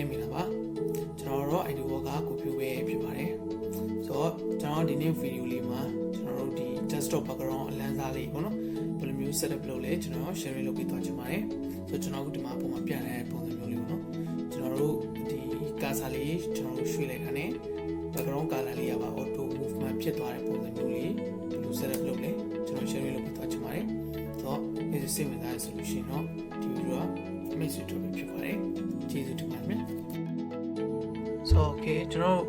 မင်္ဂလာပါကျွန်တော်တို့ ID Work ကကိုပြိုးပဲဖြစ်ပါတယ်ဆိုတော့ကျွန်တော်ဒီနေ့ဗီဒီယိုလေးမှာကျွန်တော်တို့ဒီ desktop background အလန်းစားလေးပေါ့နော်ဘယ်လိုမျိုး setup လုပ်လဲကျွန်တော် share လုပ်ပေးသွားချင်ပါတယ်ဆိုတော့ကျွန်တော်အခုဒီမှာပုံမှန်ပြတဲ့ပုံစံမျိုးလေးပေါ့နော်ကျွန်တော်တို့ဒီ cursor လေးကျွန်တော်တို့ရွှေ့လိုက်တာနဲ့ background color လေးကပါ auto movement ဖြစ်သွားတဲ့ပုံစံမျိုးလေးဘယ်လို setup လုပ်လဲကျွန်တော် share လုပ်ပေးသွားချင်ပါတယ်ဆိုတော့ဒီစိတ်ဝင်စားရဆိုလို့ရှိရင်တော့ဒီဗီဒီယိုကမိတ်ဆွေတို့ဖြစ်ပါတယ်ကျေးဇူးတင်ပါတယ်ဆိုတော့ okay ကျွန်တော်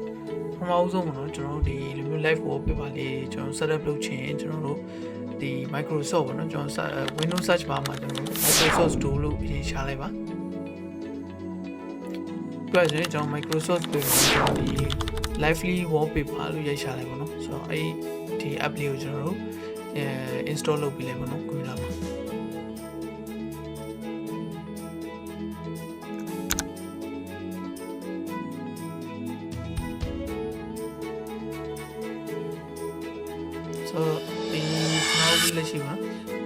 ပထမဦးဆုံးပေါ့နော်ကျွန်တော်တို့ဒီလိုမျိုး live wallpaper လေးကျွန်တော် setup လုပ်ချင်ကျွန်တော်တို့ဒီ Microsoft ပေါ့နော်ကျွန်တော် Windows search bar မှာကျွန်တော် Microsoft Store လို့ပြင်ရှာလိုက်ပါပြီးတော့ကျွန်တော် Microsoft ကိုကျွန်တော်ဒီ lively wallpaper လို့ရိုက်ရှာလိုက်ပေါ့နော်ဆိုတော့အဲ့ဒီ app လေးကိုကျွန်တော်တို့install လုပ်ပြီးလိုက်ပေါ့နော်ကွန်ပျူတာမှာဆိုဒီကျွန်တော်လက်ရှိမှာ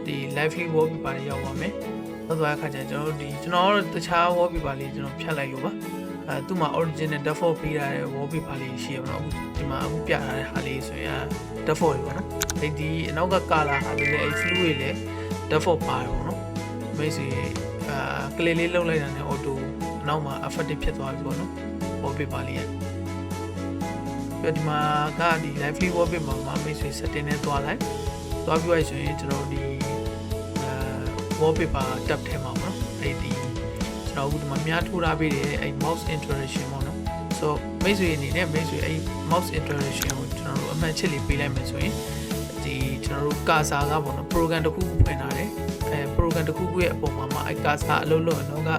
ဒီ lively wallpaper တွေရောက်ပါမယ်။နောက်သွားအခါကျကျွန်တော်တို့တခြား wallpaper လေးကျွန်တော်ဖြတ်လိုက်လို့ပါ။သူ့မှာ original default ပေးထားတဲ့ wallpaper လေးရှိရပါတော့။ဒီမှာအခုပြထားတဲ့ဟာလေးဆိုရင် default တွေပေါ့နော်။ဒီအနောက်က color ဟာလေးလည်း fluid လေး default ပါတယ်ပေါ့နော်။မိတ်ဆွေclick လေးလုပ်လိုက်တာနဲ့ auto အနောက်မှာ effective ဖြစ်သွားပြီပေါ့နော်။ wallpaper လေးဒီမှာကဒီ lively wallpaper မှာမိတ်ဆွေ setting နဲ့တွားလိုက်တွားပြီးရဆိုရင်ကျွန်တော်ဒီwallpaper tab ထဲမှာပေါ့နော်အဲ့ဒီကျွန်တော်အခုဒီမှာများထိုးထားပေးတယ်အဲ့ mouse interaction ပေါ့နော်ဆိုတော့မိတ်ဆွေအနေနဲ့မိတ်ဆွေအဲ့ mouse interaction ကိုကျွန်တော်တို့အမှန်ချစ်လေးပေးလိုက်မယ်ဆိုရင်ဒီကျွန်တော်တို့ cursor ကပေါ့နော် program တစ်ခုခုဖွင့်ထားတယ်အဲ program တစ်ခုခုရဲ့အပေါ်မှာအဲ့ cursor အလုပ်လုပ်အောင်က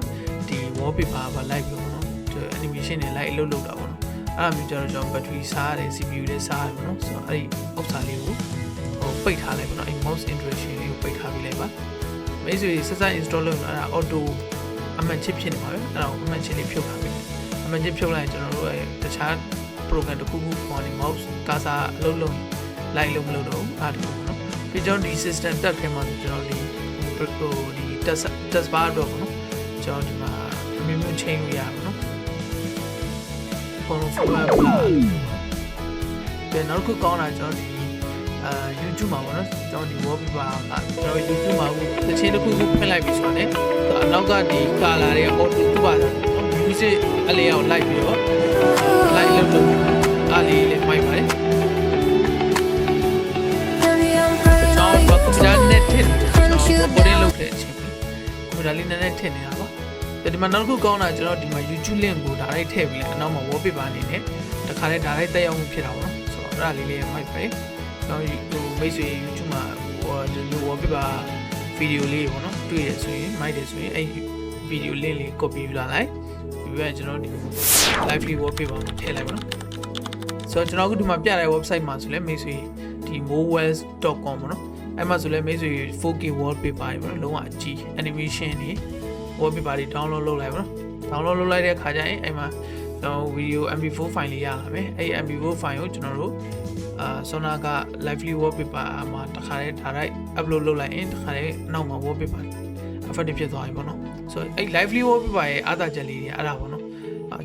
ဒီ wallpaper ကလိုက်ပြီးပေါ့နော် animation တွေလိုက်အလုပ်လုပ်တာပေါ့နော်အဲ့ဒါမျိုးကျတော့ကျွန်တော် battery စားရတယ် CPU တွေစားရတယ်ပေါ့နော်ဆိုတော့အဲ့ဒီဥစ္စာလေးကိုပိတ်ထားလိုက်ပေါ့နော်အဲ့ mouse interaction လေးကိုပိတ်ထားပြီးလိုက်ပါမိတ်ဆွေစစ install လုပ်တာ auto အမှန်ချစ်ဖြစ်နေပါပဲအဲ့ဒါကိုအမှန်ချစ်လေးဖြုတ်ထားပြီးအမှန်ချစ်ဖြုတ်လိုက်ကျွန်တော်တို့တခြား program တစ်ခုခုပေါ်နေ mouse cursor အလုပ်လုပ်လိုက်လို့မလုပ်တော့ဘူးအဲ့ဒါပေါ့နော်ပြီးကျွန်တော်ဒီ system tab ထဲမှာကျွန်တော်ဒီ test bar တော့ပေါ့နော်ကျွန်တော်ဒီမှာအမျိုးမျိုးချိန်လို့ရပါနော်ပေါ်လို့ forward ပြန်နောက်တစ်ခုကောင်းတာကျွန်တော်ဒီYouTube မှာပေါ့နော်ကျွန်တော်ဒီ wallpaper ကကျွန်တော် YouTube မှာတချင်းတစ်ခုခုဖွင့်လိုက်ပြီဆိုတော့ねအနောက်ကဒီ color တွေက auto တူပါတာ music အလေးအောင်လိုက်ပြီးတော့ like လုပ်လို့အားလေးလေးမိုက်ပါတယ်ကျွန်တော်ကွန်ပျူတာနဲ့ထည့်ကျွန်တော် recording လုပ်တဲ့အချိန်ကွန်ပျူတာလေးနဲ့ထည့်နေတာပါဒီမှာနောက်တစ်ခုကောင်းတာကျွန်တော်ဒီမှာ YouTube link ကို direct ထည့်ပြီးလိုက်အနောက်မှာ wallpaper အနေနဲ့တခါလေး direct တက်ရောက်မှုဖြစ်တာပေါ့နော်ဆိုတော့အဲ့ဒါလေးလေးမိုက်ပါတယ်ကျွန်တော်မိတ်ဆွေ YouTube မှာဒီလို wallpaper ဗီဒီယိုလေးပေါ့နော်တွေ့ရဆိုရင်မိုက်တယ်ဆိုရင်အဲ့ဗီဒီယို link လေး copy ယူလာလိုက်ပြီးတော့ကျွန်တော်ဒီ lively wallpaper မှာထည့်လိုက်ပါနော်ဆိုတော့ကျွန်တော်အခုဒီမှာပြတဲ့ website မှာဆိုလဲမိတ်ဆွေဒီ mowells.com ပေါ့နော်အဲ့မှာဆိုလဲမိတ်ဆွေ 4K wallpaper တွေပေါ့နော်လုံးဝအကြီး animation တွေ wallpaper တွေ download လုပ်လိုက်ပါနော် download လုပ်လိုက်တဲ့အခါကျရင်အဲ့မှာကျွန်တော် video mp4 file လေးရလာမယ်အဲ့ mp4 file ကိုကျွန်တော်တို့Sona က lively wallpaper မှာတခါတည်း direct upload လုပ်လိုက်ရင်တခါတည်းနောက်မှာ wallpaper effective ဖြစ်သွားပြီပေါ့နော်ဆိုတော့အဲ့ lively wallpaper ရဲ့အားသာချက်လေးတွေအဲ့ဒါပေါ့နော်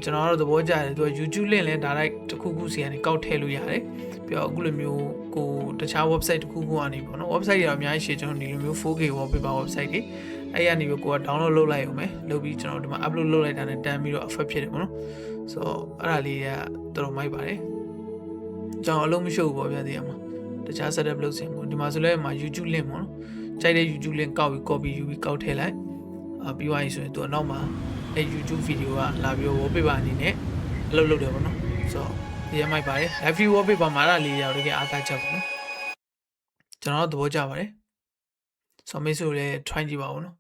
ကျွန်တော်ကတော့သဘောကျတယ်သူက YouTube link လဲ direct တစ်ခုခုစီကနေကောက်ထည့်လို့ရတယ်ပြီးတော့အခုလိုမျိုးကိုတခြား website တစ်ခုခုကနေပေါ့နော် website တွေတော့အများကြီးရှိကျွန်တော်ဒီလိုမျိုး 4K wallpaper website တွေအဲ့ရနေပြီးကိုက download လုပ်လိုက်အောင်မယ်လုပ်ပြီးကျွန်တော်ဒီမှာ upload လုပ်လိုက်တာနဲ့တန်းပြီးတော့ effect ဖြစ်တယ်ပေါ့နော်ဆိုတော့အဲ့ဒါလေးကတော်တော်မိုက်ပါတယ်ကျွန်တော်အလုံးမရှိဘူးပေါ့ဗျာဒီမှာတခြား setup လုပ်စင်ကိုဒီမှာဆိုလဲမှာ YouTube link ပေါ့နော်ကြိုက်တဲ့ YouTube link ကောက်ပြီး copy ယူပြီးကောက်ထည့်လိုက်ပြီးသွားပြီဆိုရင်သူအနောက်မှာအဲ YouTube video ကလာပြီး wallpaper အနေနဲ့အလုပ်လုပ်တယ်ပေါ့နော်ဆိုတော့ဒီရမိုက်ပါတယ် lively wallpaper မှာအဲ့ဒါလေးရောက်တကယ်အားသာချက်ပေါ့နော်ကျွန်တော်တို့သဘောကျပါတယ်ဆိုတော့မိတ်ဆွေလည်း try ကြည့်ပါဦးနော်